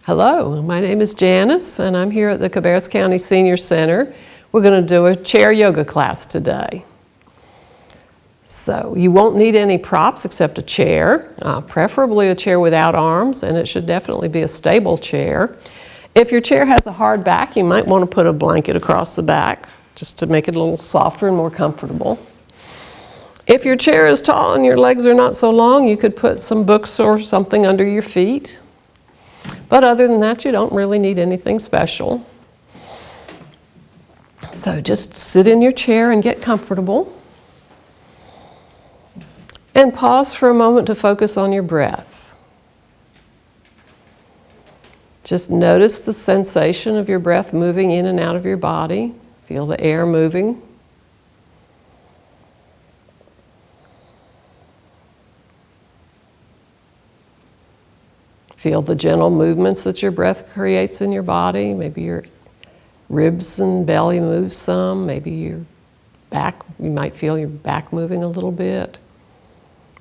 Hello, my name is Janice and I'm here at the Cabarrus County Senior Center. We're going to do a chair yoga class today. So you won't need any props except a chair, preferably a chair without arms, and it should definitely be a stable chair. If your chair has a hard back, you might want to put a blanket across the back just to make it a little softer and more comfortable. If your chair is tall and your legs are not so long, you could put some books or something under your feet. But other than that, you don't really need anything special. So just sit in your chair and get comfortable. And pause for a moment to focus on your breath. Just notice the sensation of your breath moving in and out of your body. Feel the air moving. Feel the gentle movements that your breath creates in your body. Maybe your ribs and belly move some. Maybe your back, you might feel your back moving a little bit.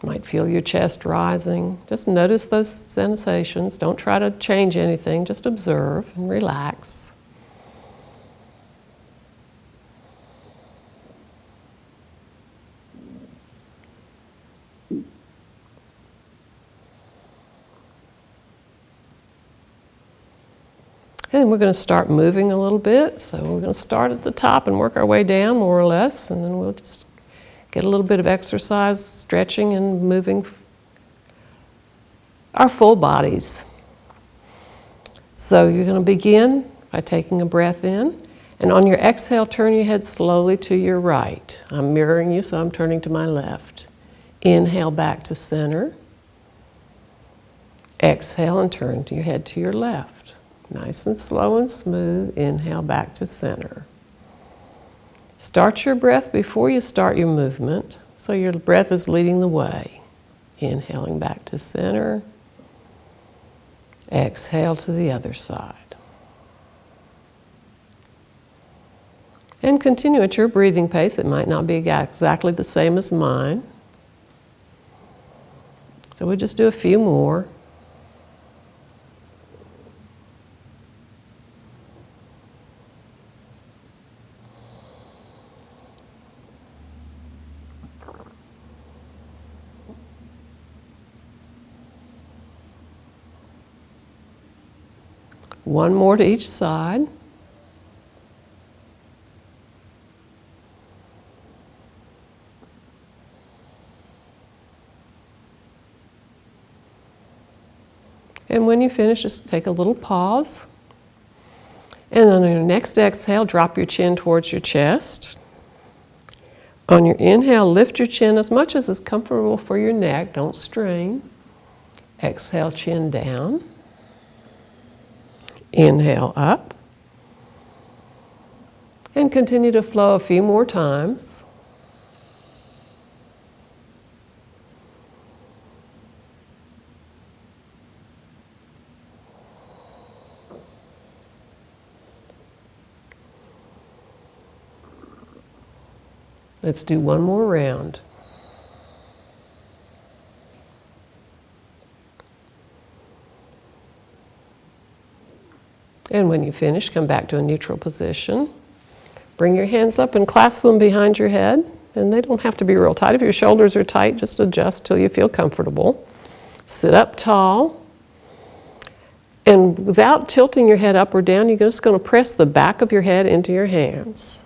You might feel your chest rising. Just notice those sensations. Don't try to change anything. Just observe and relax. And we're going to start moving a little bit. So we're going to start at the top and work our way down more or less. And then we'll just get a little bit of exercise, stretching and moving our full bodies. So you're going to begin by taking a breath in. And on your exhale, turn your head slowly to your right. I'm mirroring you, so I'm turning to my left. Inhale back to center. Exhale and turn your head to your left. Nice and slow and smooth. Inhale back to center. Start your breath before you start your movement, so your breath is leading the way. Inhaling back to center. Exhale to the other side. And continue at your breathing pace. It might not be exactly the same as mine. So we'll just do a few more. One more to each side. And when you finish, just take a little pause. And on your next exhale, drop your chin towards your chest. On your inhale, lift your chin as much as is comfortable for your neck. Don't strain. Exhale, chin down. Inhale up. And continue to flow a few more times. Let's do one more round. And when you finish, come back to a neutral position. Bring your hands up and clasp them behind your head. And they don't have to be real tight. If your shoulders are tight, just adjust till you feel comfortable. Sit up tall. And without tilting your head up or down, you're just going to press the back of your head into your hands.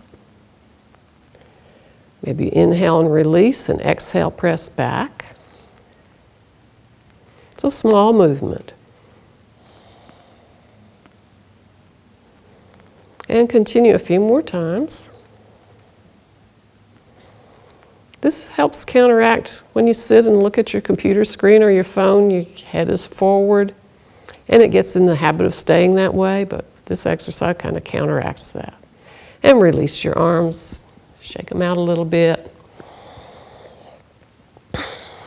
Maybe inhale and release, and exhale, press back. It's a small movement. And continue a few more times. This helps counteract when you sit and look at your computer screen or your phone, your head is forward, and it gets in the habit of staying that way, but this exercise kind of counteracts that. And release your arms, shake them out a little bit.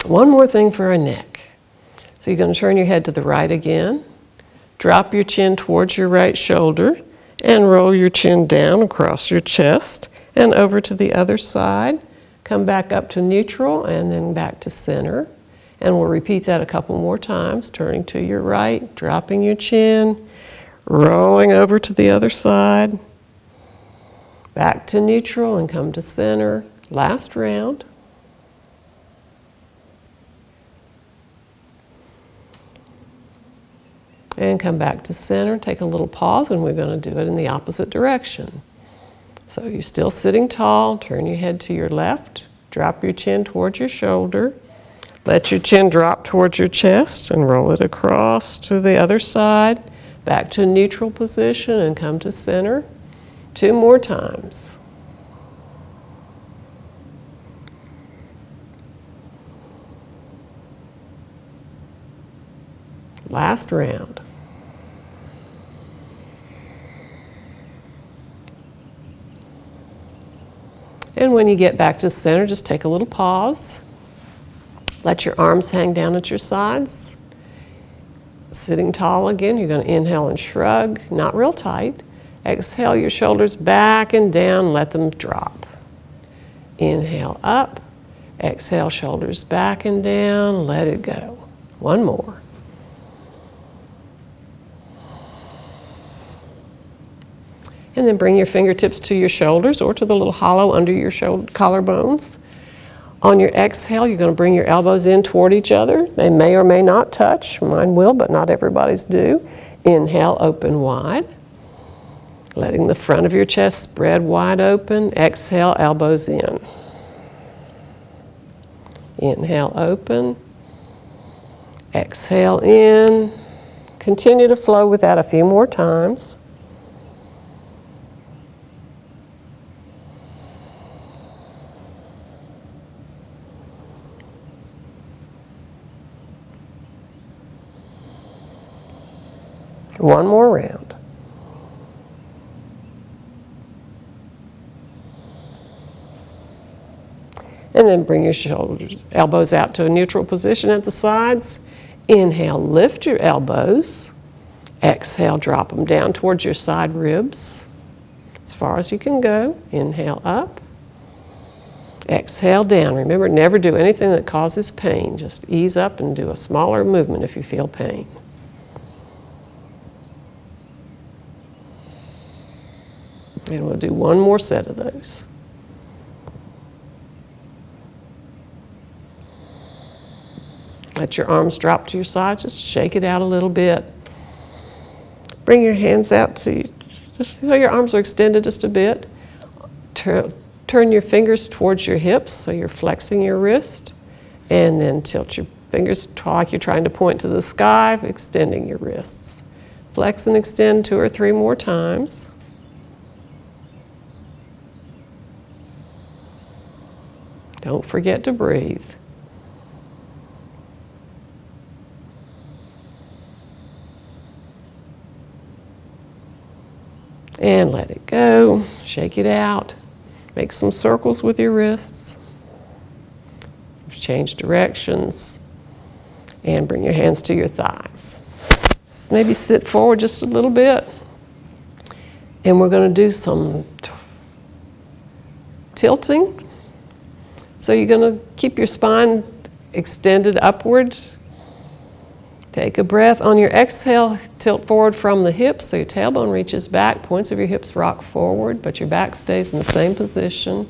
One more thing for our neck. So you're going to turn your head to the right again, drop your chin towards your right shoulder, and roll your chin down across your chest and over to the other side. Come back up to neutral and then back to center. And we'll repeat that a couple more times, turning to your right, dropping your chin, rolling over to the other side, back to neutral and come to center. Last round. And come back to center, take a little pause, and we're going to do it in the opposite direction. So you're still sitting tall, turn your head to your left, drop your chin towards your shoulder, let your chin drop towards your chest and roll it across to the other side, back to neutral position and come to center. 2 more times. Last round. And when you get back to center, just take a little pause. Let your arms hang down at your sides. Sitting tall again, you're going to inhale and shrug, not real tight. Exhale your shoulders back and down, let them drop. Inhale up, exhale shoulders back and down, let it go. 1 more. And then bring your fingertips to your shoulders or to the little hollow under your collarbones. On your exhale, you're going to bring your elbows in toward each other. They may or may not touch. Mine will, but not everybody's do. Inhale, open wide. Letting the front of your chest spread wide open. Exhale, elbows in. Inhale, open. Exhale, in. Continue to flow with that a few more times. One more round. And then bring your shoulders, elbows out to a neutral position at the sides. Inhale, lift your elbows. Exhale, drop them down towards your side ribs as far as you can go. Inhale up. Exhale down. Remember, never do anything that causes pain. Just ease up and do a smaller movement if you feel pain. And we'll do 1 more set of those. Let your arms drop to your sides. Just shake it out a little bit. Bring your hands out to, just so your arms are extended just a bit. Turn your fingers towards your hips so you're flexing your wrist. And then tilt your fingers like you're trying to point to the sky, extending your wrists. Flex and extend 2 or 3 more times. Don't forget to breathe. And let it go. Shake it out. Make some circles with your wrists. Change directions. And bring your hands to your thighs. Maybe sit forward just a little bit. And we're going to do some tilting. So you're going to keep your spine extended upward. Take a breath. On your exhale, tilt forward from the hips so your tailbone reaches back. Points of your hips rock forward, but your back stays in the same position.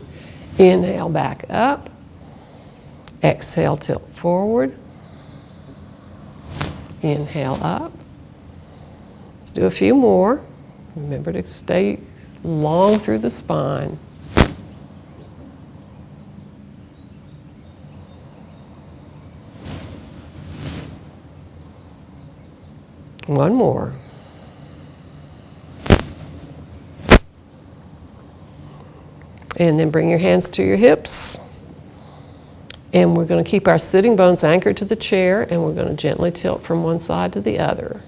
Inhale, back up. Exhale, tilt forward. Inhale up. Let's do a few more. Remember to stay long through the spine. One more. And then bring your hands to your hips. And we're going to keep our sitting bones anchored to the chair, and we're going to gently tilt from one side to the other.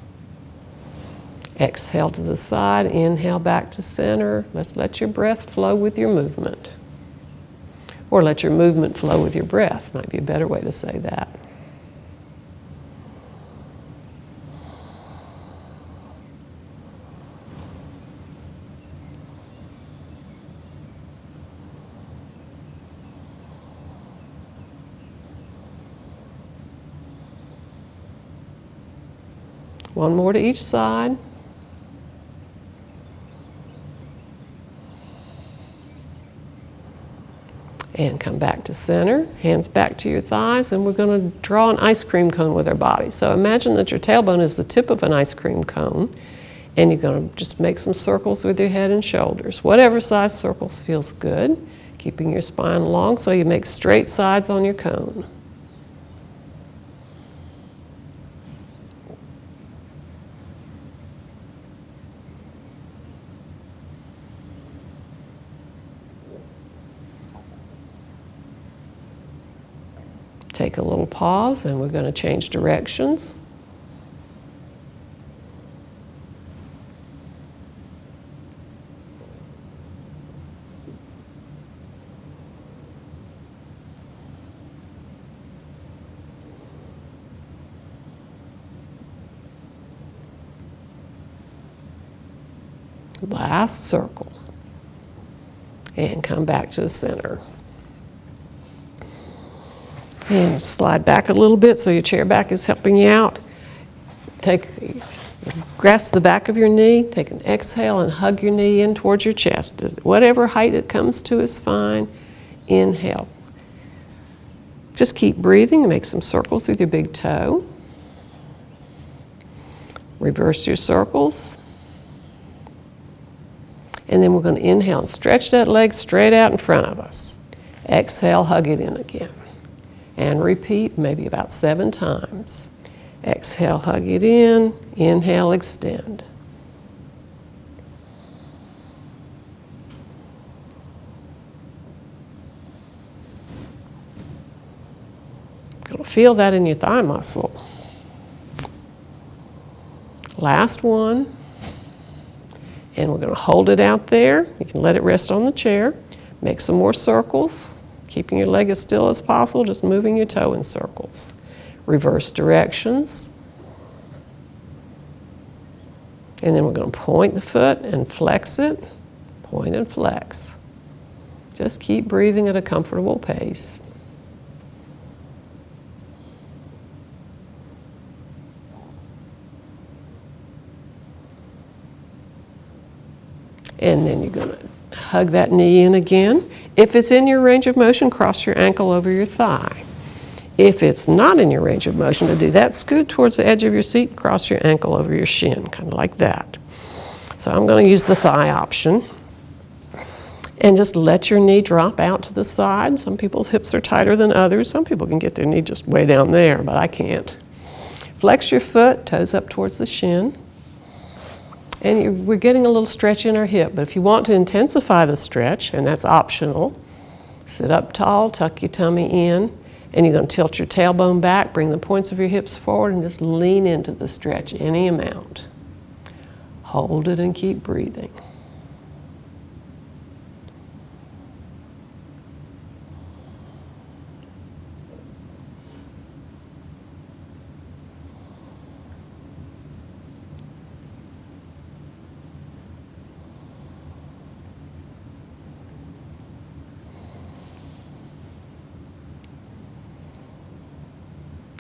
Exhale to the side, inhale back to center. Let's let your breath flow with your movement. Or let your movement flow with your breath, might be a better way to say that. One more to each side. And come back to center, hands back to your thighs, and we're going to draw an ice cream cone with our body. So imagine that your tailbone is the tip of an ice cream cone, and you're going to just make some circles with your head and shoulders. Whatever size circles feels good, keeping your spine long so you make straight sides on your cone. Take a little pause, and we're going to change directions. Last circle. And come back to the center. And slide back a little bit so your chair back is helping you out. Grasp the back of your knee, take an exhale and hug your knee in towards your chest. Whatever height it comes to is fine. Inhale. Just keep breathing and make some circles with your big toe. Reverse your circles. And then we're going to inhale and stretch that leg straight out in front of us. Exhale, hug it in again. And repeat maybe about 7 times. Exhale, hug it in. Inhale, extend. Going to feel that in your thigh muscle. Last one. And we're going to hold it out there. You can let it rest on the chair. Make some more circles. Keeping your leg as still as possible, just moving your toe in circles. Reverse directions. And then we're going to point the foot and flex it. Point and flex. Just keep breathing at a comfortable pace. And then you're going to hug that knee in again. If it's in your range of motion, cross your ankle over your thigh. If it's not in your range of motion to do that, scoot towards the edge of your seat, cross your ankle over your shin, kind of like that. So I'm going to use the thigh option. And just let your knee drop out to the side. Some people's hips are tighter than others. Some people can get their knee just way down there, but I can't. Flex your foot, toes up towards the shin. And we're getting a little stretch in our hip, but if you want to intensify the stretch, and that's optional, sit up tall, tuck your tummy in, and you're going to tilt your tailbone back, bring the points of your hips forward, and just lean into the stretch any amount. Hold it and keep breathing.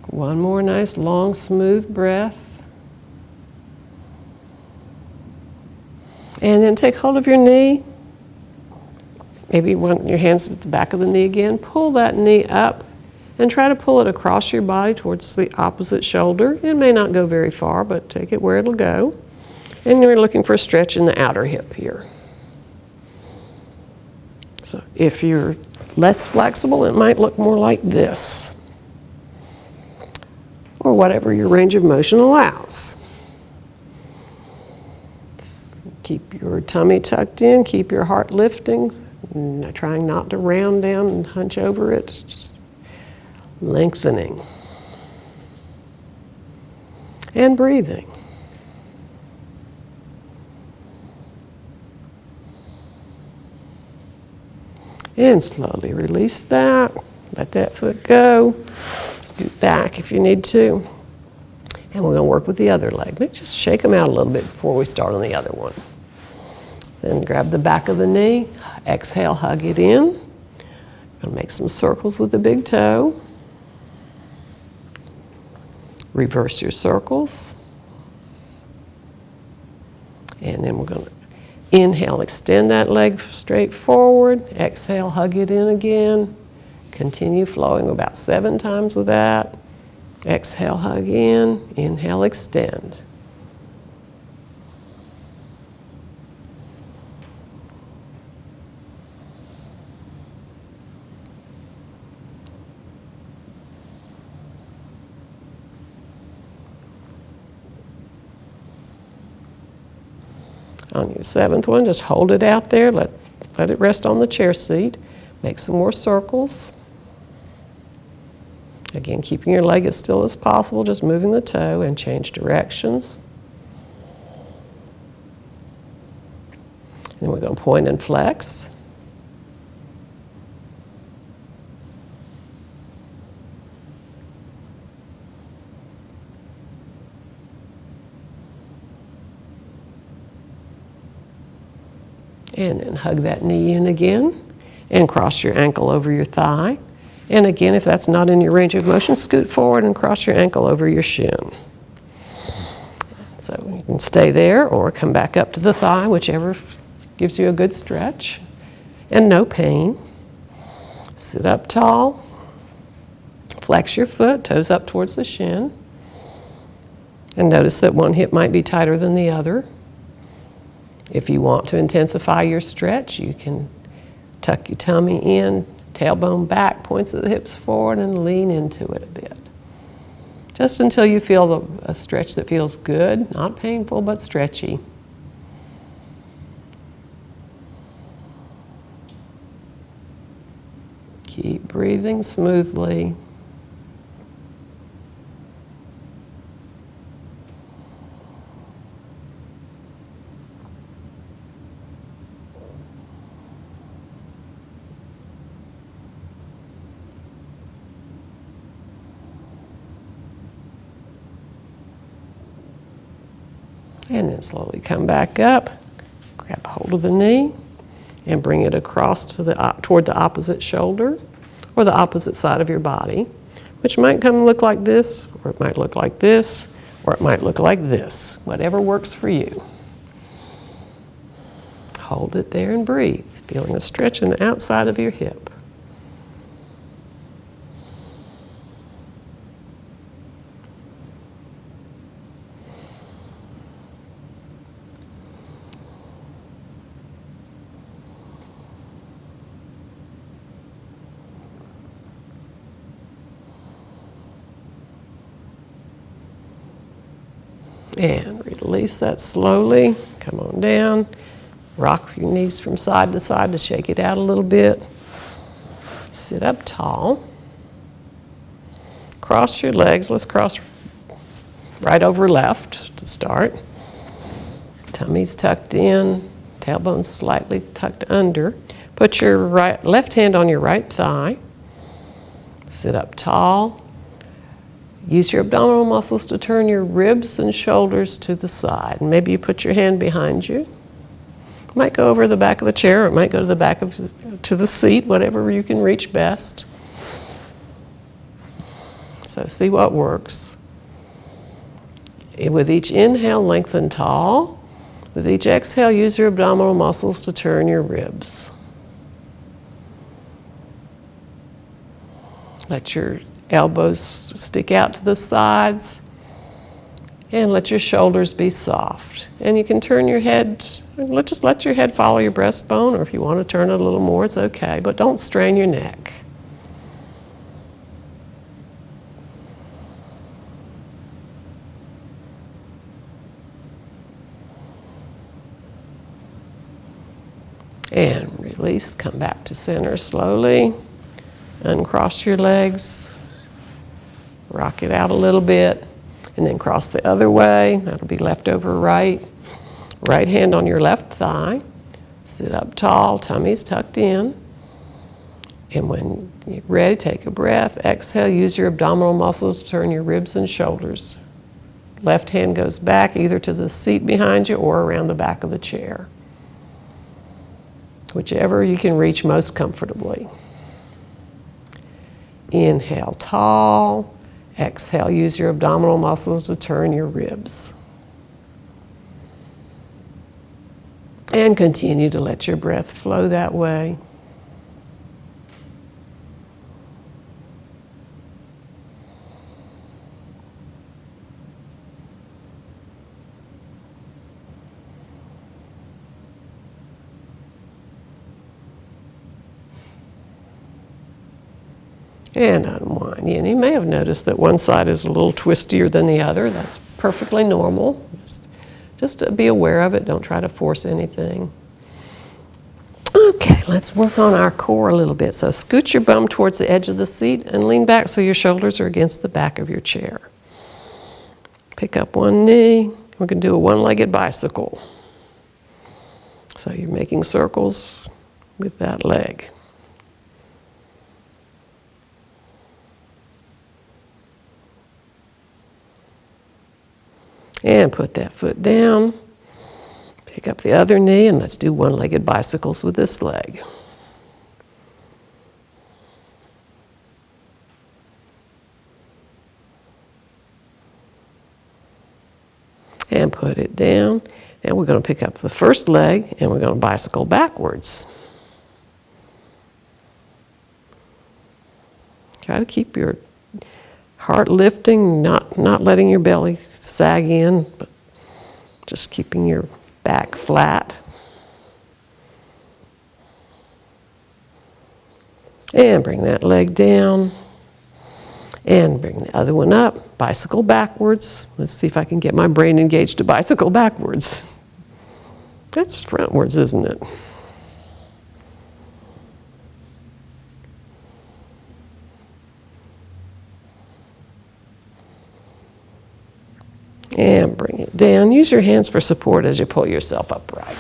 One more nice, long, smooth breath. And then take hold of your knee. Maybe your hands at the back of the knee again. Pull that knee up and try to pull it across your body towards the opposite shoulder. It may not go very far, but take it where it'll go. And you're looking for a stretch in the outer hip here. So if you're less flexible, it might look more like this, or whatever your range of motion allows. Keep your tummy tucked in, keep your heart lifting, trying not to round down and hunch over it, just lengthening. And breathing. And slowly release that, let that foot go. Scoot back if you need to. And we're going to work with the other leg. Maybe just shake them out a little bit before we start on the other one. Then grab the back of the knee, exhale, hug it in. Going to make some circles with the big toe. Reverse your circles. And then we're going to inhale, extend that leg straight forward. Exhale, hug it in again. Continue flowing about 7 times with that. Exhale, hug in. Inhale, extend. On your 7th one, just hold it out there. Let it rest on the chair seat. Make some more circles. Again, keeping your leg as still as possible, just moving the toe, and change directions. Then we're going to point and flex. And then hug that knee in again and cross your ankle over your thigh. And again, if that's not in your range of motion, scoot forward and cross your ankle over your shin. So you can stay there or come back up to the thigh, whichever gives you a good stretch and no pain. Sit up tall. Flex your foot, toes up towards the shin. And notice that one hip might be tighter than the other. If you want to intensify your stretch, you can tuck your tummy in, tailbone back, points of the hips forward, and lean into it a bit. Just until you feel a stretch that feels good, not painful, but stretchy. Keep breathing smoothly. And then slowly come back up, grab hold of the knee, and bring it across to toward the opposite shoulder or the opposite side of your body, which might look like this, or it might look like this, or it might look like this, whatever works for you. Hold it there and breathe, feeling a stretch in the outside of your hip. And release that slowly. Come on down. Rock your knees from side to shake it out a little bit. Sit up tall. Cross your legs. Let's cross right over left to start. Tummy's tucked in. Tailbone's slightly tucked under. Put your left hand on your right thigh. Sit up tall. Use your abdominal muscles to turn your ribs and shoulders to the side. Maybe you put your hand behind you. It might go over the back of the chair, or it might go to the back to the seat, whatever you can reach best. So see what works. With each inhale, lengthen tall. With each exhale, use your abdominal muscles to turn your ribs. Let your elbows stick out to the sides, and let your shoulders be soft. And you can turn your head, just let your head follow your breastbone, or if you want to turn it a little more, it's okay, but don't strain your neck. And release, come back to center slowly. Uncross your legs. Rock it out a little bit, and then cross the other way. That'll be left over right. Right hand on your left thigh. Sit up tall, tummy's tucked in. And when you're ready, take a breath. Exhale, use your abdominal muscles to turn your ribs and shoulders. Left hand goes back either to the seat behind you or around the back of the chair. Whichever you can reach most comfortably. Inhale tall. Exhale, use your abdominal muscles to turn your ribs. And continue to let your breath flow that way. And unwind. And you may have noticed that one side is a little twistier than the other. That's perfectly normal. Just to be aware of it. Don't try to force anything. Okay, let's work on our core a little bit. So scoot your bum towards the edge of the seat and lean back so your shoulders are against the back of your chair. Pick up one knee. We're going to do a one-legged bicycle. So you're making circles with that leg. And put that foot down. Pick up the other knee and let's do one-legged bicycles with this leg. And put it down. And we're going to pick up the first leg and we're going to bicycle backwards. Try to keep your heart lifting, not letting your belly sag in, but just keeping your back flat. And bring that leg down. And bring the other one up. Bicycle backwards. Let's see if I can get my brain engaged to bicycle backwards. That's frontwards, isn't it? And bring it down. Use your hands for support as you pull yourself upright.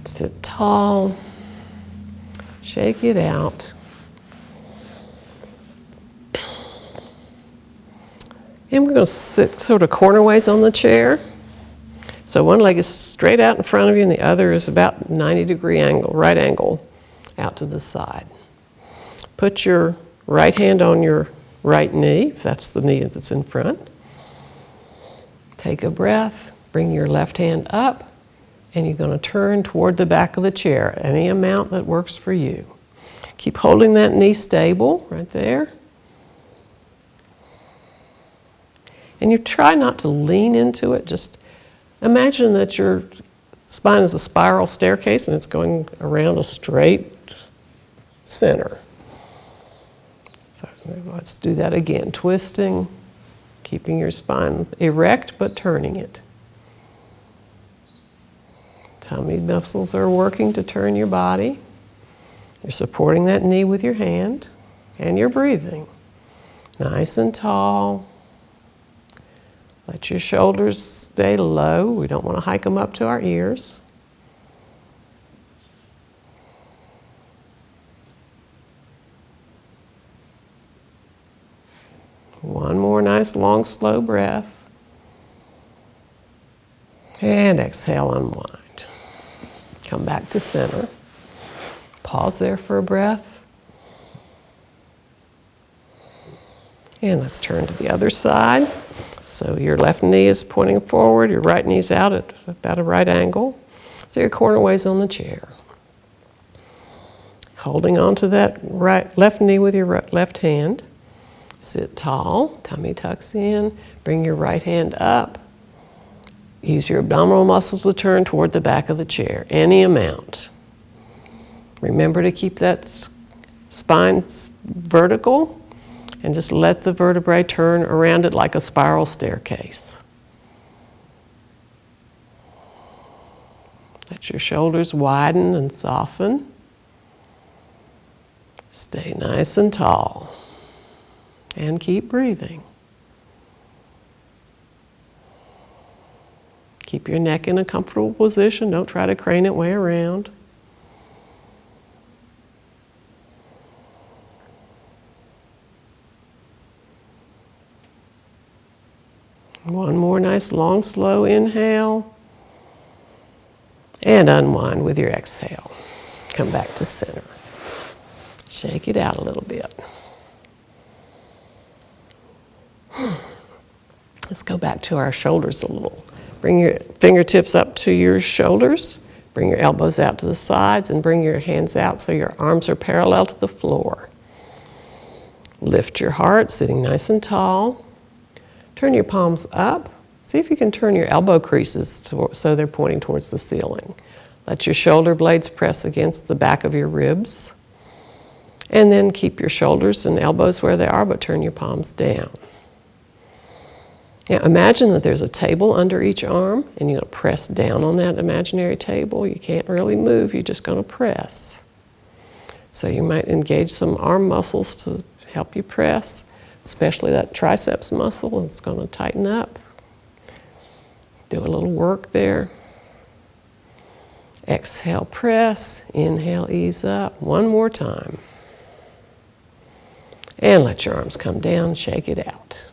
Sit tall. Shake it out. And we're going to sit sort of cornerways on the chair. So one leg is straight out in front of you and the other is about 90-degree angle, right angle, out to the side. Put your right hand on your right knee, if that's the knee that's in front. Take a breath, bring your left hand up, and you're going to turn toward the back of the chair, any amount that works for you. Keep holding that knee stable right there. And you try not to lean into it, just imagine that your spine is a spiral staircase and it's going around a straight center. So let's do that again, twisting. Keeping your spine erect, but turning it. Tummy muscles are working to turn your body. You're supporting that knee with your hand, and you're breathing. Nice and tall. Let your shoulders stay low. We don't want to hike them up to our ears. One more nice, long, slow breath. And exhale, unwind. Come back to center. Pause there for a breath. And let's turn to the other side. So your left knee is pointing forward, your right knee's out at about a right angle. So your cornerways on the chair. Holding on to that left knee with your left hand. Sit tall, tummy tucks in, bring your right hand up. Use your abdominal muscles to turn toward the back of the chair, any amount. Remember to keep that spine vertical and just let the vertebrae turn around it like a spiral staircase. Let your shoulders widen and soften. Stay nice and tall. And keep breathing. Keep your neck in a comfortable position. Don't try to crane it way around. One more nice, long, slow inhale. And unwind with your exhale. Come back to center. Shake it out a little bit. Let's go back to our shoulders a little. Bring your fingertips up to your shoulders. Bring your elbows out to the sides and bring your hands out so your arms are parallel to the floor. Lift your heart, sitting nice and tall. Turn your palms up. See if you can turn your elbow creases so they're pointing towards the ceiling. Let your shoulder blades press against the back of your ribs. And then keep your shoulders and elbows where they are, but turn your palms down. Now imagine that there's a table under each arm, and you're going to press down on that imaginary table. You can't really move, you're just going to press. So you might engage some arm muscles to help you press, especially that triceps muscle. It's going to tighten up. Do a little work there. Exhale, press. Inhale, ease up. One more time. And let your arms come down, shake it out.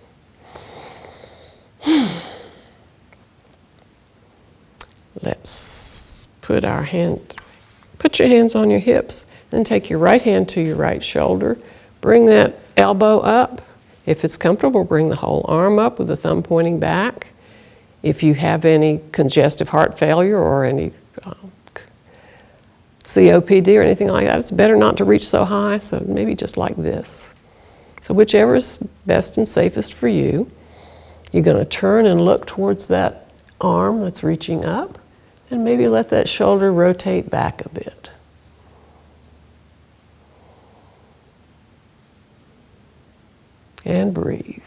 Let's put your hands on your hips, then take your right hand to your right shoulder. Bring that elbow up. If it's comfortable, bring the whole arm up with the thumb pointing back. If you have any congestive heart failure or any COPD or anything like that, it's better not to reach so high, so maybe just like this. So whichever is best and safest for you, you're going to turn and look towards that arm that's reaching up, and maybe let that shoulder rotate back a bit. And breathe.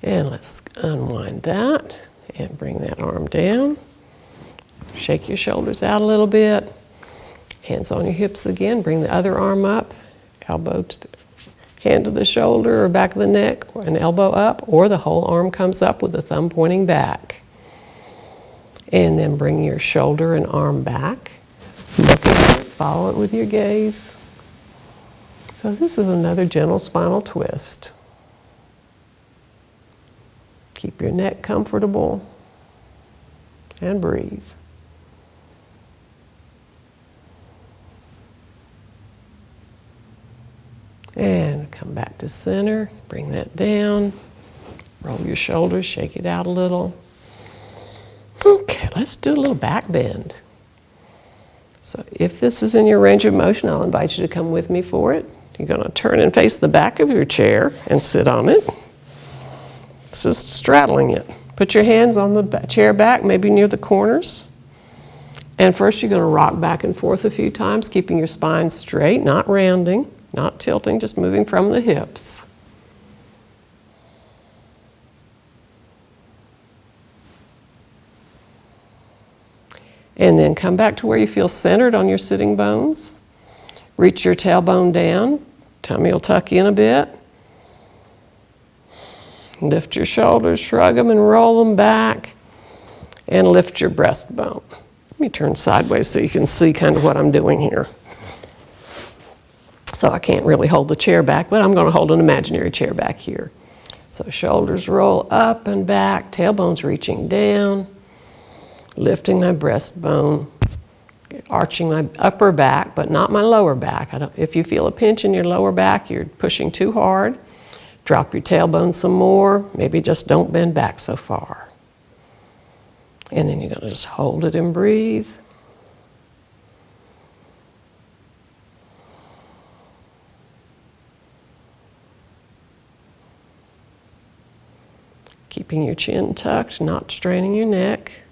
And let's unwind that and bring that arm down. Shake your shoulders out a little bit. Hands on your hips again. Bring the other arm up. Elbow to hand to the shoulder or back of the neck, or an elbow up, or the whole arm comes up with the thumb pointing back. And then bring your shoulder and arm back. Look at it, follow it with your gaze. So this is another gentle spinal twist. Keep your neck comfortable and breathe. And come back to center, bring that down, roll your shoulders, shake it out a little. Okay, let's do a little back bend. So if this is in your range of motion, I'll invite you to come with me for it. You're going to turn and face the back of your chair and sit on it. This is straddling it. Put your hands on the chair back, maybe near the corners. And first you're going to rock back and forth a few times, keeping your spine straight, not rounding. Not tilting, just moving from the hips. And then come back to where you feel centered on your sitting bones. Reach your tailbone down. Tummy will tuck in a bit. Lift your shoulders, shrug them and roll them back. And lift your breastbone. Let me turn sideways so you can see kind of what I'm doing here. So I can't really hold the chair back, but I'm going to hold an imaginary chair back here. So shoulders roll up and back, tailbone's reaching down, lifting my breastbone, arching my upper back, but not my lower back. If you feel a pinch in your lower back, you're pushing too hard. Drop your tailbone some more. Maybe just don't bend back so far. And then you're going to just hold it and breathe. Keeping your chin tucked, not straining your neck.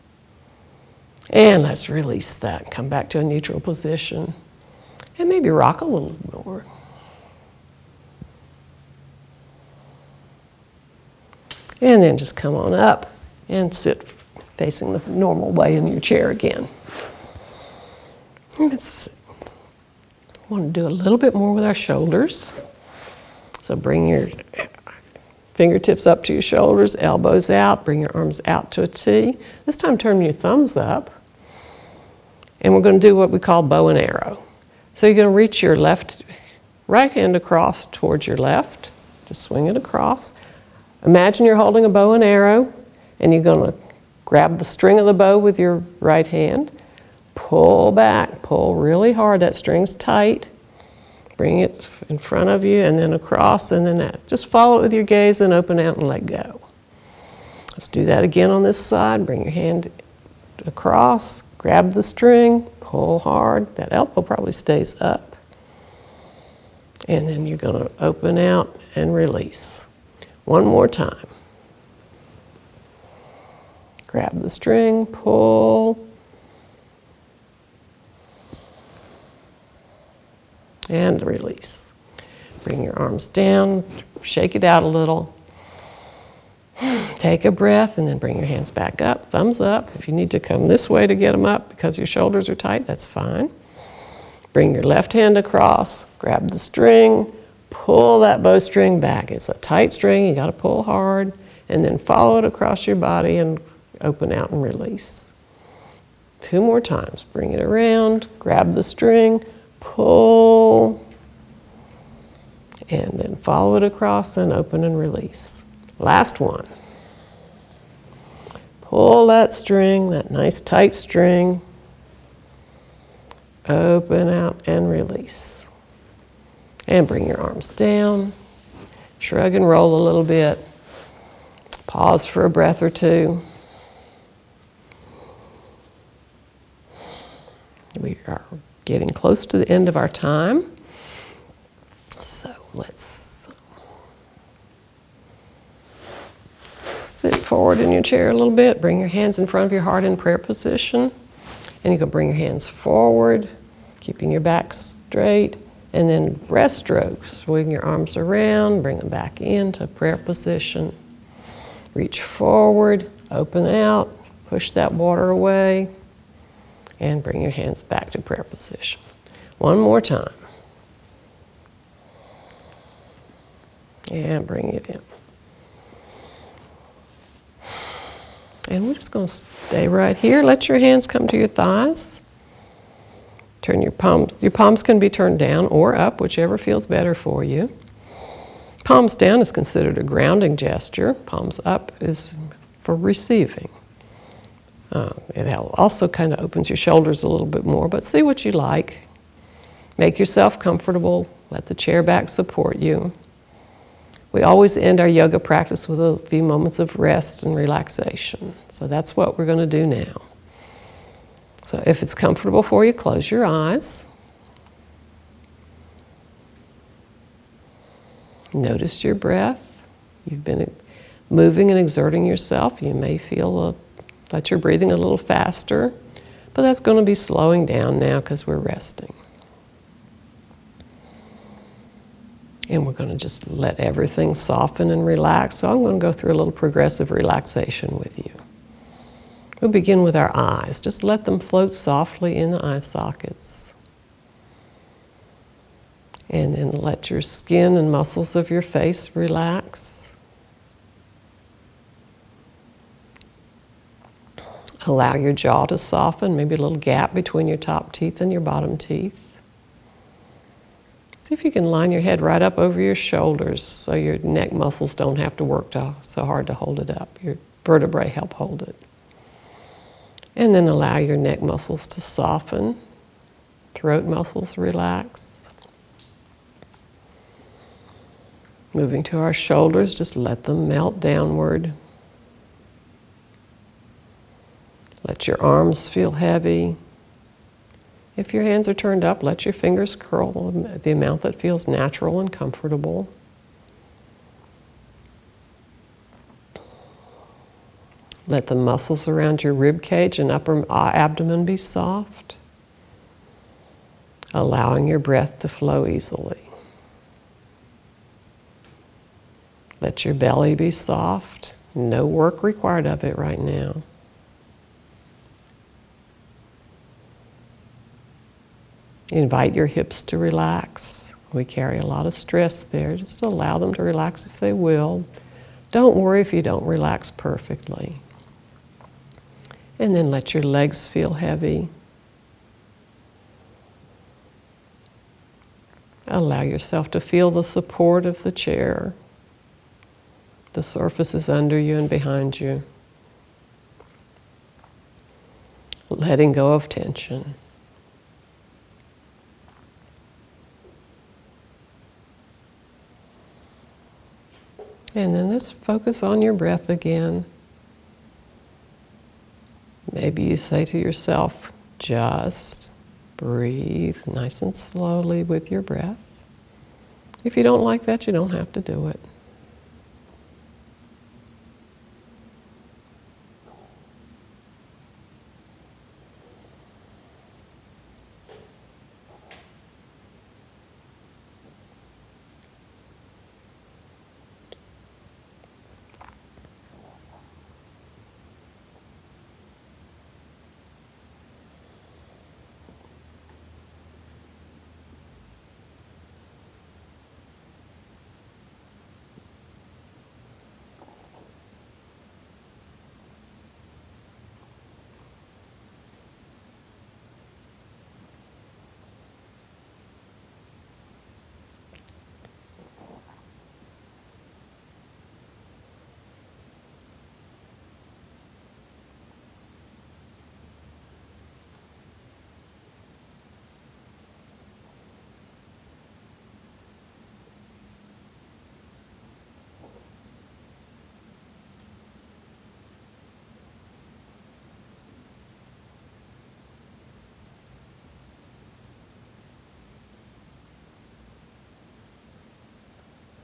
And let's release that. Come back to a neutral position. And maybe rock a little more. And then just come on up and sit facing the normal way in your chair again. Let's want to do a little bit more with our shoulders. So bring your fingertips up to your shoulders, elbows out, bring your arms out to a T. This time turn your thumbs up. And we're going to do what we call bow and arrow. So you're going to reach your right hand across towards your left. Just swing it across. Imagine you're holding a bow and arrow, and you're going to grab the string of the bow with your right hand. Pull back, pull really hard. That string's tight. Bring it in front of you and then across, and then just follow it with your gaze and open out and let go. Let's do that again on this side. Bring your hand across, grab the string, pull hard. That elbow probably stays up. And then you're going to open out and release. One more time. Grab the string, pull, and release. Bring your arms down, shake it out a little. Take a breath and then bring your hands back up, thumbs up. If you need to come this way to get them up because your shoulders are tight, that's fine. Bring your left hand across, grab the string, pull that bowstring back. It's a tight string, you gotta pull hard, and then follow it across your body and open out and release. 2 more times. Bring it around, grab the string, pull, and then follow it across and open and release. Last one. Pull that string, that nice tight string, open out and release. And bring your arms down, shrug and roll a little bit, pause for a breath or two. We are getting close to the end of our time. So let's sit forward in your chair a little bit. Bring your hands in front of your heart in prayer position. And you can bring your hands forward, keeping your back straight. And then breaststroke. Swing your arms around, bring them back into prayer position. Reach forward, open out, push that water away. And bring your hands back to prayer position. One more time. And bring it in. And we're just going to stay right here. Let your hands come to your thighs. Turn your palms. Your palms can be turned down or up, whichever feels better for you. Palms down is considered a grounding gesture. Palms up is for receiving. It also kind of opens your shoulders a little bit more, but see what you like. Make yourself comfortable. Let the chair back support you. We always end our yoga practice with a few moments of rest and relaxation. So that's what we're going to do now. So if it's comfortable for you, close your eyes. Notice your breath. You've been moving and exerting yourself. You may feel that you're breathing a little faster, but that's going to be slowing down now because we're resting. And we're going to just let everything soften and relax. So I'm going to go through a little progressive relaxation with you. We'll begin with our eyes. Just let them float softly in the eye sockets. And then let your skin and muscles of your face relax. Allow your jaw to soften, maybe a little gap between your top teeth and your bottom teeth. See if you can line your head right up over your shoulders so your neck muscles don't have to work so hard to hold it up. Your vertebrae help hold it. And then allow your neck muscles to soften, throat muscles relax. Moving to our shoulders, just let them melt downward. Let your arms feel heavy. If your hands are turned up, let your fingers curl the amount that feels natural and comfortable. Let the muscles around your rib cage and upper abdomen be soft, allowing your breath to flow easily. Let your belly be soft. No work required of it right now. Invite your hips to relax. We carry a lot of stress there. Just allow them to relax if they will. Don't worry if you don't relax perfectly. And then let your legs feel heavy. Allow yourself to feel the support of the chair. The surfaces under you and behind you. Letting go of tension. And then just focus on your breath again. Maybe you say to yourself, just breathe nice and slowly with your breath. If you don't like that, you don't have to do it.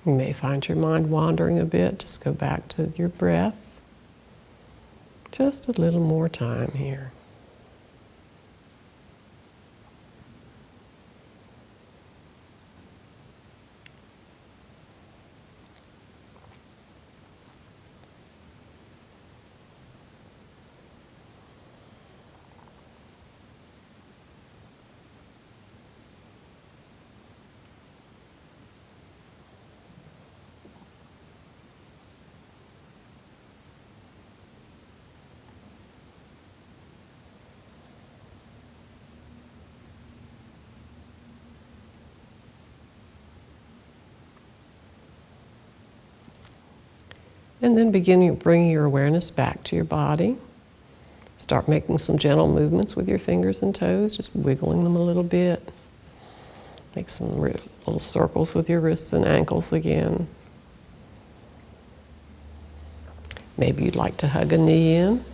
You may find your mind wandering a bit. Just go back to your breath. Just a little more time here. And then begin bringing your awareness back to your body. Start making some gentle movements with your fingers and toes, just wiggling them a little bit. Make some little circles with your wrists and ankles again. Maybe you'd like to hug a knee in,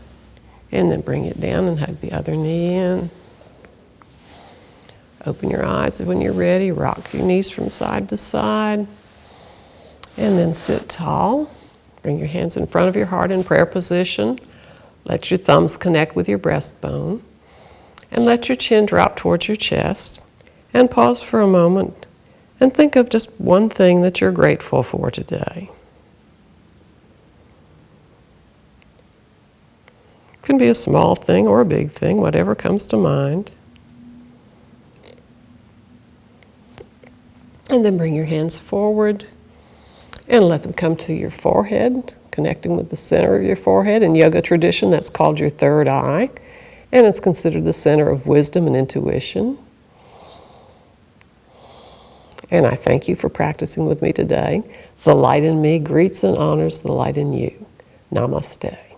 and then bring it down and hug the other knee in. Open your eyes when you're ready. Rock your knees from side to side. And then sit tall. Bring your hands in front of your heart in prayer position. Let your thumbs connect with your breastbone. And let your chin drop towards your chest. And pause for a moment and think of just one thing that you're grateful for today. It can be a small thing or a big thing, whatever comes to mind. And then bring your hands forward and let them come to your forehead, connecting with the center of your forehead. In yoga tradition, that's called your third eye, and it's considered the center of wisdom and intuition. And I thank you for practicing with me today. The light in me greets and honors the light in you. Namaste.